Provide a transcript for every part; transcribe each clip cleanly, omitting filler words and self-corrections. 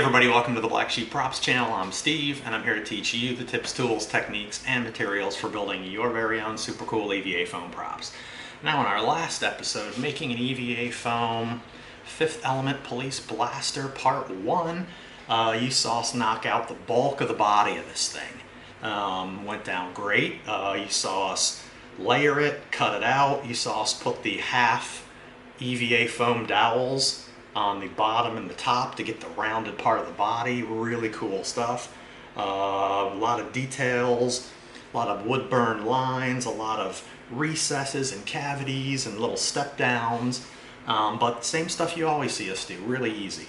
everybody, welcome to the Black Sheep Props channel. I'm Steve and I'm here to teach you the tips, tools, techniques, and materials for building your very own super cool EVA foam props. Now in our last episode, making an EVA foam Fifth Element Police Blaster Part 1, you saw us knock out the bulk of the body of this thing. Went down great. You saw us layer it, cut it out. You saw us put the half EVA foam dowels on the bottom and the top to get the rounded part of the body. Really cool stuff. A lot of details, a lot of wood burn lines, a lot of recesses and cavities and little step downs, but same stuff you always see us do, really easy.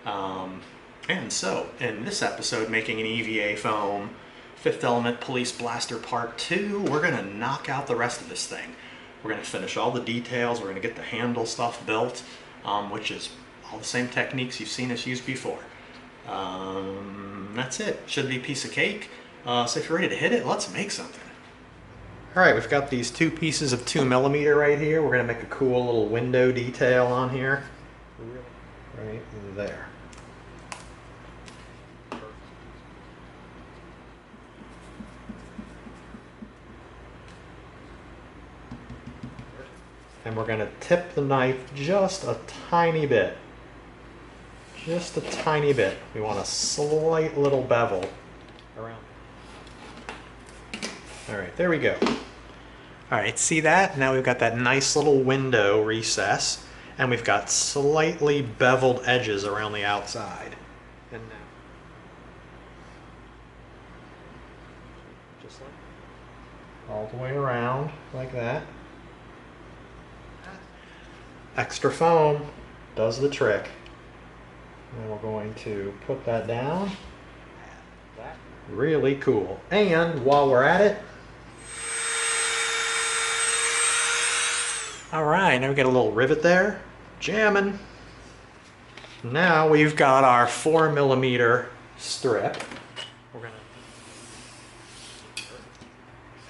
And so in this episode, making an EVA foam Fifth Element Police Blaster Part 2, we're going to knock out the rest of this thing. We're going to finish all the details, we're going to get the handle stuff built, which is all the same techniques you've seen us use before. That's it. Should be a piece of cake. So if you're ready to hit it, let's make something. Alright, we've got these two pieces of 2mm right here. We're going to make a cool little window detail on here. Right there. And we're going to tip the knife just a tiny bit. Just a tiny bit. We want a slight little bevel around. Alright, there we go. Alright, see that? Now we've got that nice little window recess, and we've got slightly beveled edges around the outside. And now, just like all the way around, like that. Extra foam does the trick. And we're going to put that down. Really cool. And while we're at it, alright, now we got a little rivet there. Jamming. Now we've got our 4mm strip.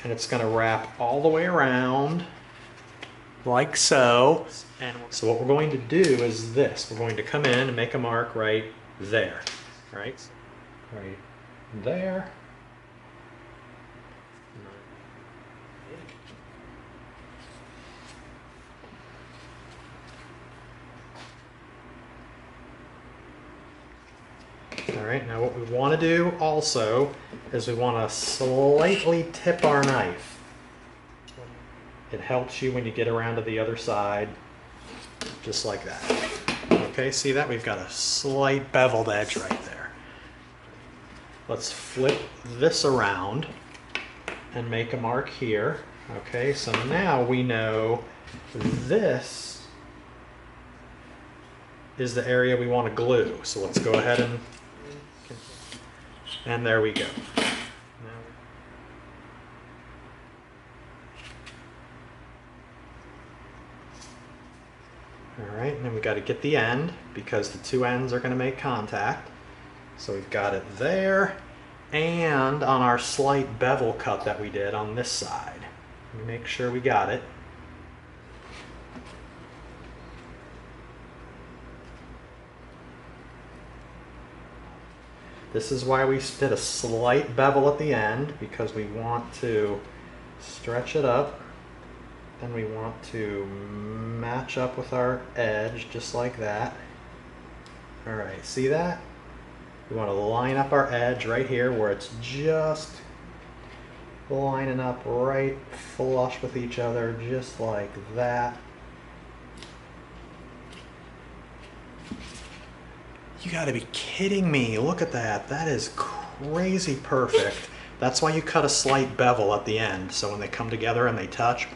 And it's going to wrap all the way around like so. And so what we're going to do is this. We're going to come in and make a mark right there. Right? Right there. Alright, now what we want to do also is we want to slightly tip our knife. It helps you when you get around to the other side, just like that. Okay, see that? We've got a slight beveled edge right there. Let's flip this around and make a mark here. Okay, so now we know this is the area we want to glue. So let's go ahead and there we go. Alright, and then we got to get the end because the two ends are going to make contact. So we've got it there and on our slight bevel cut that we did on this side. Let me make sure we got it. This is why we did a slight bevel at the end, because we want to stretch it up. And we want to match up with our edge just like that. Alright, see that? We want to line up our edge right here where it's just lining up right flush with each other, just like that. You gotta be kidding me. Look at that. That is crazy perfect. That's why you cut a slight bevel at the end, so when they come together and they touch,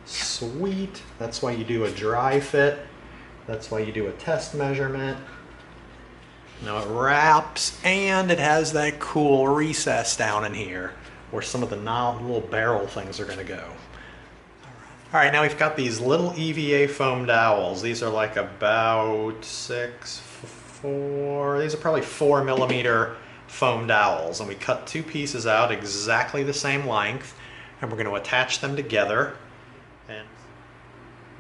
sweet. That's why you do a dry fit. That's why you do a test measurement. Now it wraps and it has that cool recess down in here where some of the little barrel things are going to go. Alright, now we've got these little EVA foam dowels. These are like about these are probably 4mm foam dowels, and we cut two pieces out exactly the same length, and we're going to attach them together. And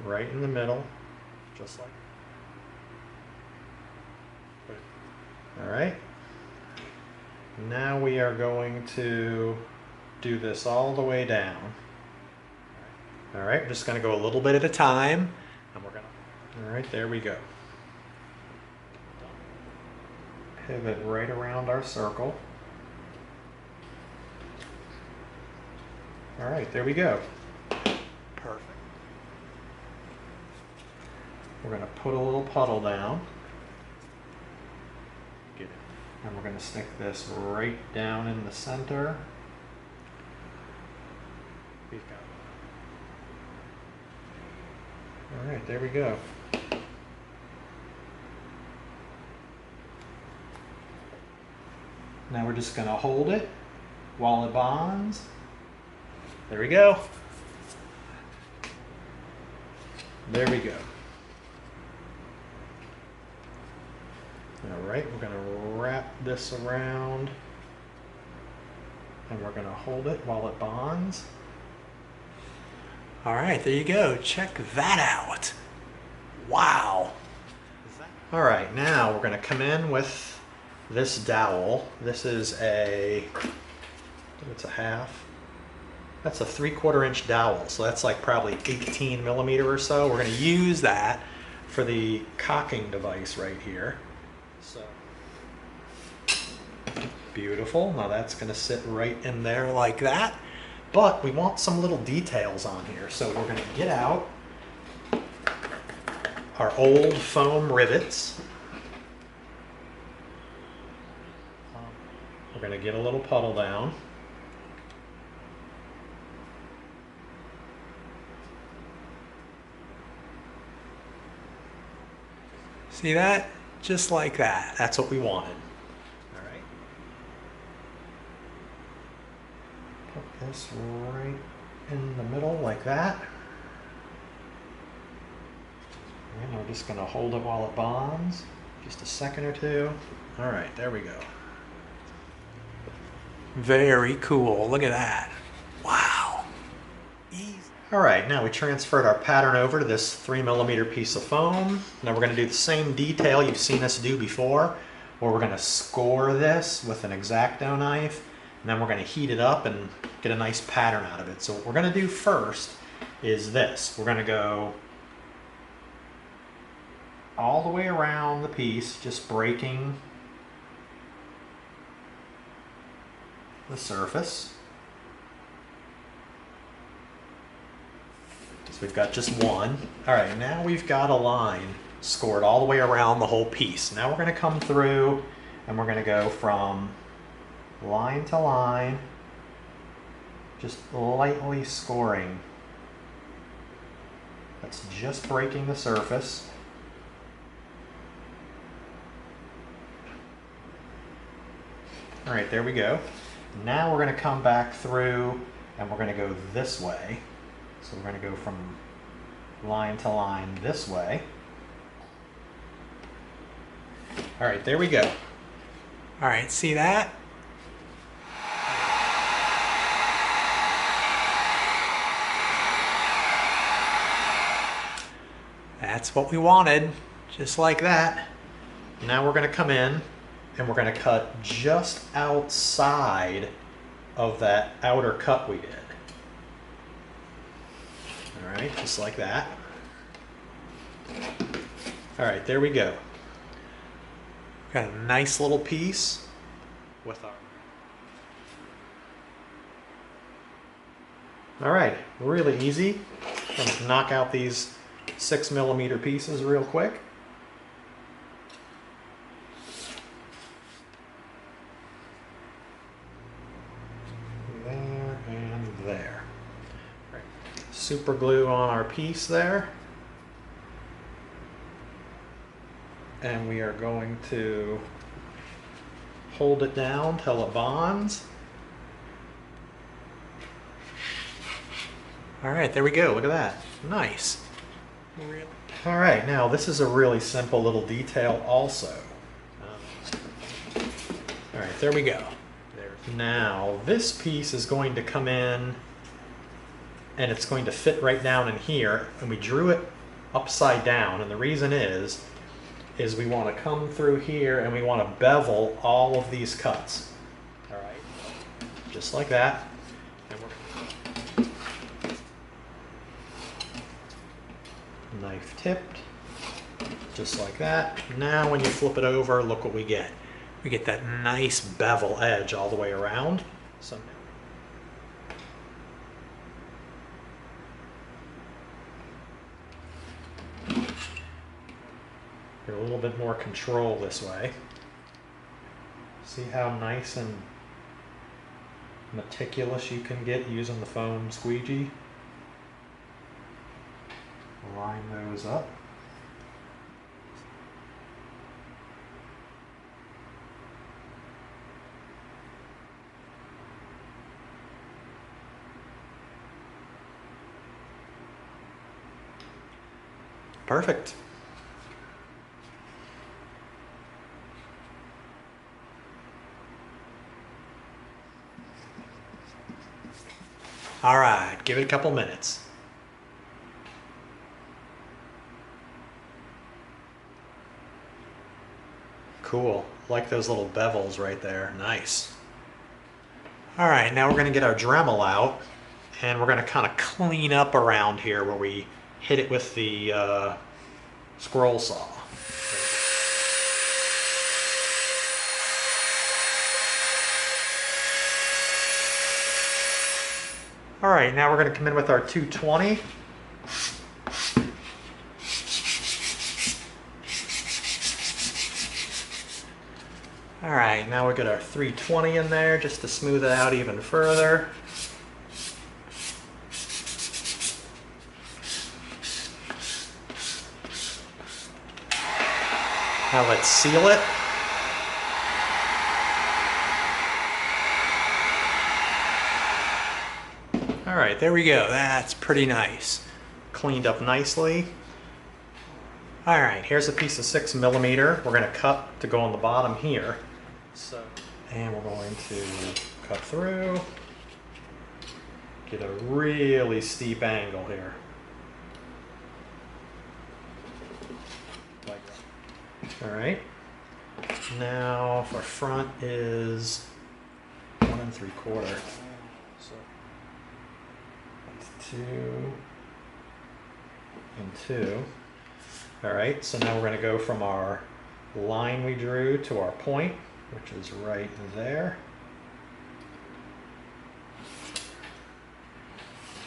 right in the middle, just like All right. Now we are going to do this all the way down. All right, we're just going to go a little bit at a time. And we're going to, all right, there we go. Pivot right around our circle. All right, there we go. Perfect. We're going to put a little puddle down. Get it. And we're going to stick this right down in the center. All right, there we go. Now we're just going to hold it while it bonds. There we go. There we go. All right, we're going to wrap this around and we're going to hold it while it bonds. All right, there you go. Check that out. Wow. All right, now we're going to come in with this dowel. This is I think it's a half. That's a 3/4 inch dowel, so that's like probably 18 millimeter or so. We're going to use that for the cocking device right here. So beautiful. Now that's going to sit right in there like that. But we want some little details on here, so we're going to get out our old foam rivets. We're going to get a little puddle down. See that? Just like that. That's what we wanted. All right. Put this right in the middle like that. And we're just going to hold it while it bonds. Just a second or two. All right, there we go. Very cool. Look at that. Wow. Easy. All right, now we transferred our pattern over to this 3 millimeter piece of foam. Now we're going to do the same detail you've seen us do before, where we're going to score this with an X-Acto knife, and then we're going to heat it up and get a nice pattern out of it. So what we're going to do first is this. We're going to go all the way around the piece, just breaking the surface. So we've got just one. All right, now we've got a line scored all the way around the whole piece. Now we're going to come through and we're going to go from line to line, just lightly scoring. That's just breaking the surface. All right, there we go. Now we're going to come back through and we're going to go this way. So we're going to go from line to line this way. All right, there we go. All right, see that? That's what we wanted, just like that. Now we're going to come in and we're going to cut just outside of that outer cut we did. All right, just like that. All right, there we go. Got a nice little piece with our... All right, really easy. I'm going to knock out these 6 millimeter pieces real quick. There and there. Right. Super glue on our piece there. And we are going to hold it down till it bonds. All right, there we go. Look at that. Nice. All right, now this is a really simple little detail also. All right, there we go. Now this piece is going to come in and it's going to fit right down in here, and we drew it upside down, and the reason is is we want to come through here and we want to bevel all of these cuts. All right, just like that. And we're knife tipped, just like that. Now when you flip it over, look what we get. We get that nice bevel edge all the way around. So get a little bit more control this way. See how nice and meticulous you can get using the foam squeegee? Line those up. Perfect. All right, give it a couple minutes. Cool, like those little bevels right there, nice. All right, now we're gonna get our Dremel out and we're gonna kind of clean up around here where we hit it with the scroll saw. All right, now we're going to come in with our 220. All right, now we got our 320 in there just to smooth it out even further. Now let's seal it. All right, there we go. That's pretty nice. Cleaned up nicely. All right, here's a piece of 6mm. We're going to cut to go on the bottom here. And we're going to cut through. Get a really steep angle here. Like that. All right. Now, if our front is 1 3/4. So 2 and 2. All right, so now we're going to go from our line we drew to our point, which is right there,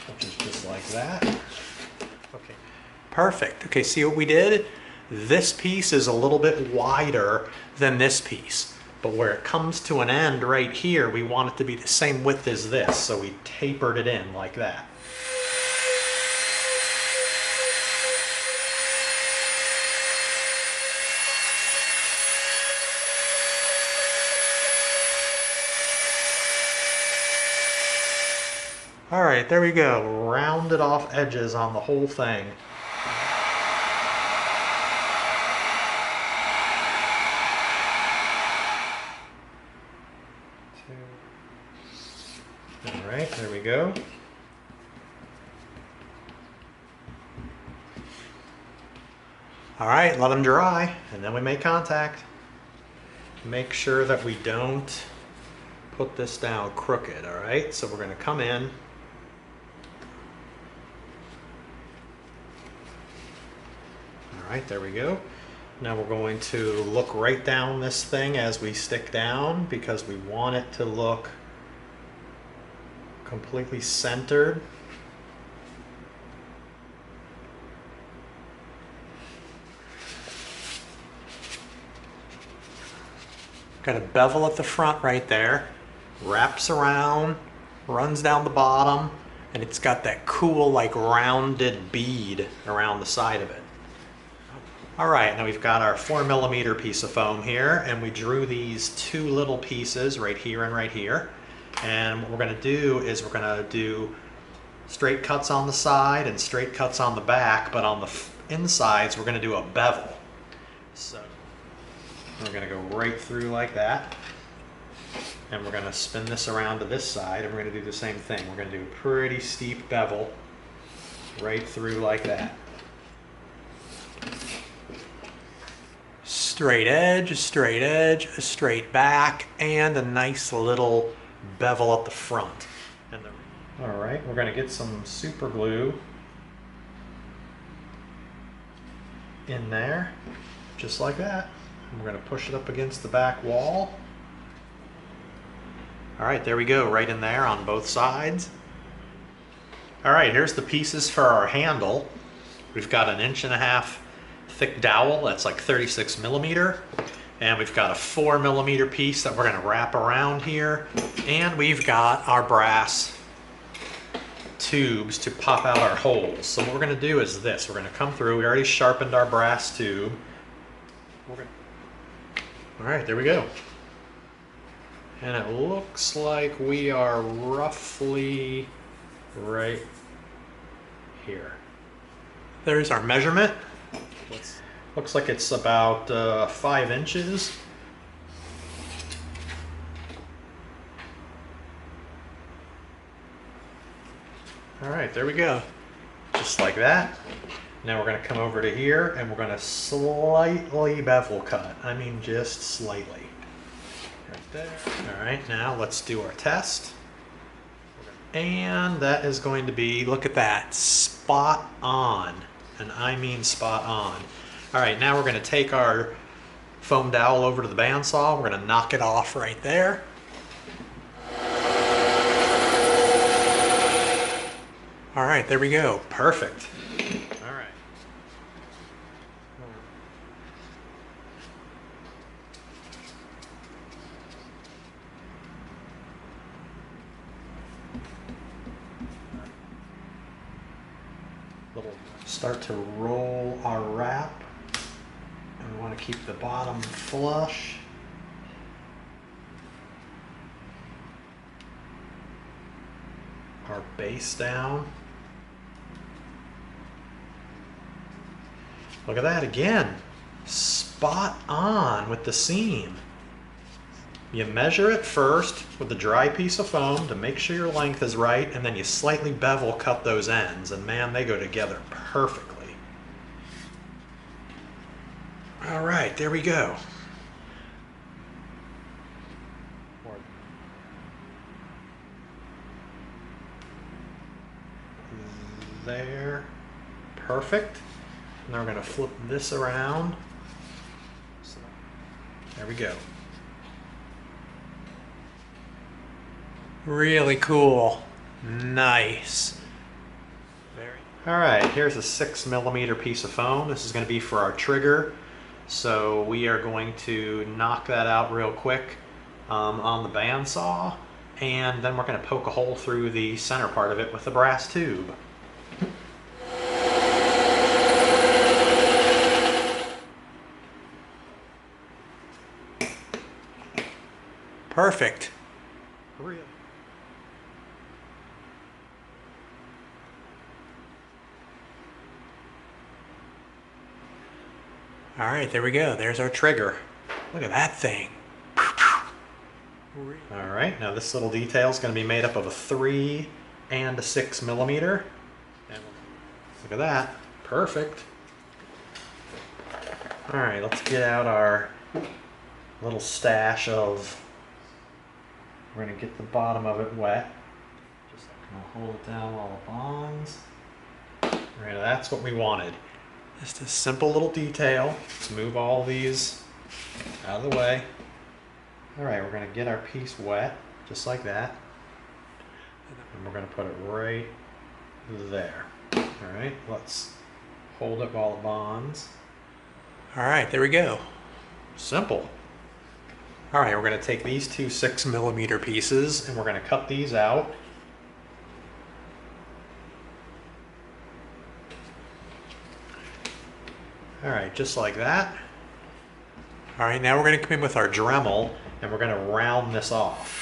which is just like that. Okay, perfect. Okay, see what we did? This piece is a little bit wider than this piece, but where it comes to an end right here, we want it to be the same width as this, so we tapered it in like that. All right, there we go. Rounded off edges on the whole thing. All right, there we go. All right, let them dry, and then we make contact. Make sure that we don't put this down crooked, all right? So we're gonna come in. All right, there we go. Now we're going to look right down this thing as we stick down because we want it to look completely centered. Got a bevel at the front right there, wraps around, runs down the bottom, and it's got that cool like rounded bead around the side of it. All right, now we've got our 4mm piece of foam here, and we drew these two little pieces right here and right here. And what we're gonna do is we're gonna do straight cuts on the side and straight cuts on the back, but on the insides, we're gonna do a bevel. So we're gonna go right through like that. And we're gonna spin this around to this side, and we're gonna do the same thing. We're gonna do a pretty steep bevel right through like that. straight edge, a straight back, and a nice little bevel at the front. All right, we're going to get some super glue in there, just like that. And we're going to push it up against the back wall. All right, there we go, right in there on both sides. All right, here's the pieces for our handle. We've got an 1.5-inch thick dowel that's like 36 millimeter. And we've got a 4 millimeter piece that we're gonna wrap around here. And we've got our brass tubes to pop out our holes. So what we're gonna do is this. We're gonna come through, we already sharpened our brass tube. All right, there we go. And it looks like we are roughly right here. There's our measurement. Looks like it's about 5 inches. All right, there we go. Just like that. Now we're gonna come over to here and we're gonna slightly bevel cut. I mean, just slightly. Right there. All right, now let's do our test. And that is going to be, look at that, spot on. And I mean spot on. All right, now we're gonna take our foam dowel over to the bandsaw. We're gonna knock it off right there. All right, there we go, perfect. All right. Start to roll our wrap, and we want to keep the bottom flush. Our base down. Look at that again, spot on with the seam. You measure it first with a dry piece of foam to make sure your length is right, and then you slightly bevel cut those ends, and man, they go together perfectly. All right, there we go. There, perfect. Now we're going to flip this around. There we go. Really cool. Nice. All right, here's a 6 millimeter piece of foam. This is going to be for our trigger. So we are going to knock that out real quick on the bandsaw, and then we're going to poke a hole through the center part of it with the brass tube. Perfect. All right, there we go. There's our trigger. Look at that thing. All right, now this little detail is going to be made up of a 3 and a 6 millimeter. Look at that. Perfect. All right, let's get out our little stash of, we're going to get the bottom of it wet. Just going to hold it down while it bonds. All right, that's what we wanted. Just a simple little detail. Let's move all these out of the way. All right, we're going to get our piece wet, just like that. And we're going to put it right there. All right, let's hold it while it bonds. All right, there we go. Simple. All right, we're going to take these two 6 millimeter pieces and we're going to cut these out. All right, just like that. All right, now we're going to come in with our Dremel and we're going to round this off.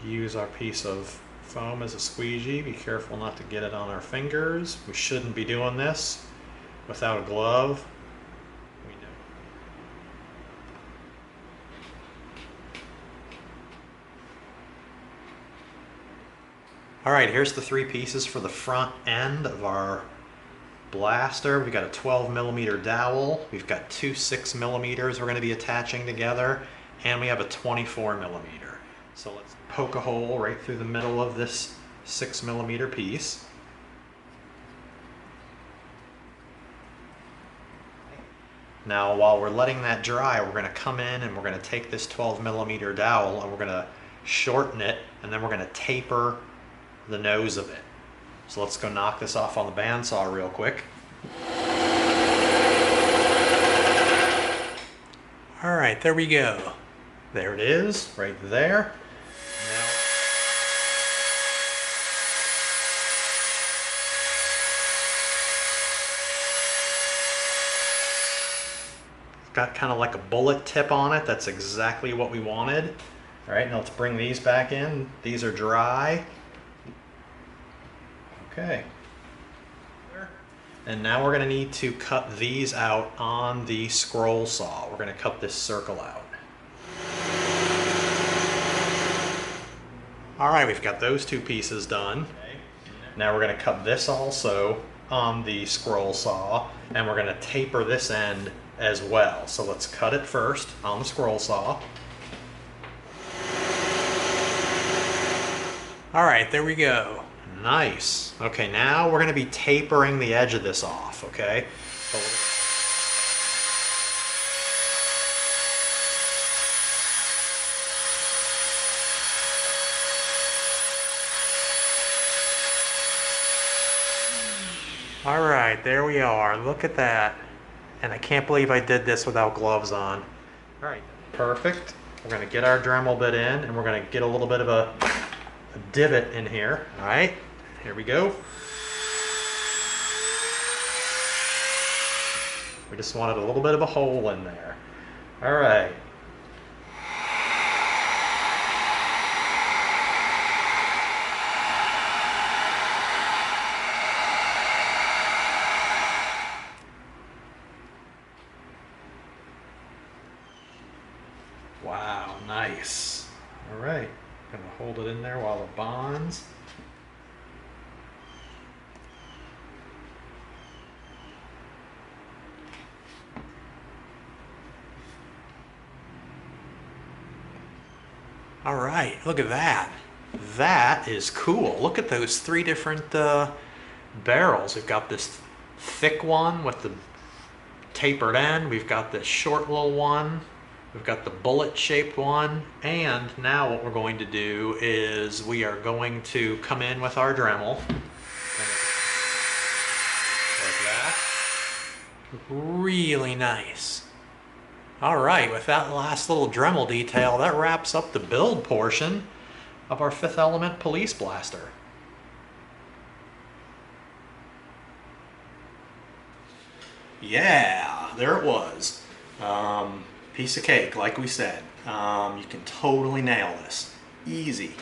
Use our piece of foam as a squeegee. Be careful not to get it on our fingers. We shouldn't be doing this without a glove. We know. All right, here's the three pieces for the front end of our blaster. We've got a 12mm dowel. We've got two 6mm we're going to be attaching together, and we have a 24mm. So let's poke a hole right through the middle of this 6mm piece. Now, while we're letting that dry, we're going to come in and we're going to take this 12mm dowel and we're going to shorten it, and then we're going to taper the nose of it. So let's go knock this off on the bandsaw real quick. All right, there we go. There it is, right there. Now, it's got kind of like a bullet tip on it. That's exactly what we wanted. All right, now let's bring these back in. These are dry. Okay. And now we're going to need to cut these out on the scroll saw. We're going to cut this circle out. All right, we've got those two pieces done. Okay. Now we're going to cut this also on the scroll saw, and we're going to taper this end as well. So let's cut it first on the scroll saw. All right, there we go. Nice. Okay, now we're going to be tapering the edge of this off, okay? All right, there we are. Look at that. And I can't believe I did this without gloves on. All right, perfect. We're going to get our Dremel bit in, and we're going to get a little bit of a divot in here. All right, here we go. We just wanted a little bit of a hole in there. All right. Wow, nice. All right, gonna hold it in there while it bonds. All right, look at that. That is cool. Look at those three different barrels. We've got this thick one with the tapered end. We've got this short little one. We've got the bullet-shaped one. And now what we're going to do is we are going to come in with our Dremel. Like that. Really nice. All right, with that last little Dremel detail, that wraps up the build portion of our Fifth Element Police Blaster. Yeah, there it was. Piece of cake, like we said. You can totally nail this. Easy.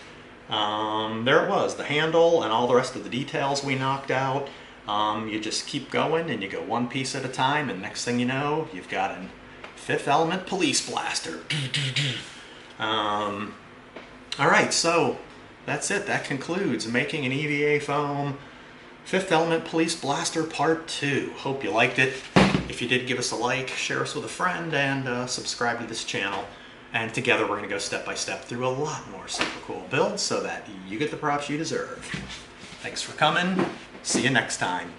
There it was, the handle and all the rest of the details we knocked out. You just keep going and you go one piece at a time, and next thing you know, you've got an Fifth Element Police Blaster. All right, so that's it. That concludes making an EVA foam Fifth Element Police Blaster Part 2. Hope you liked it. If you did, give us a like, share us with a friend, and subscribe to this channel. And together we're going to go step by step through a lot more super cool builds so that you get the props you deserve. Thanks for coming. See you next time.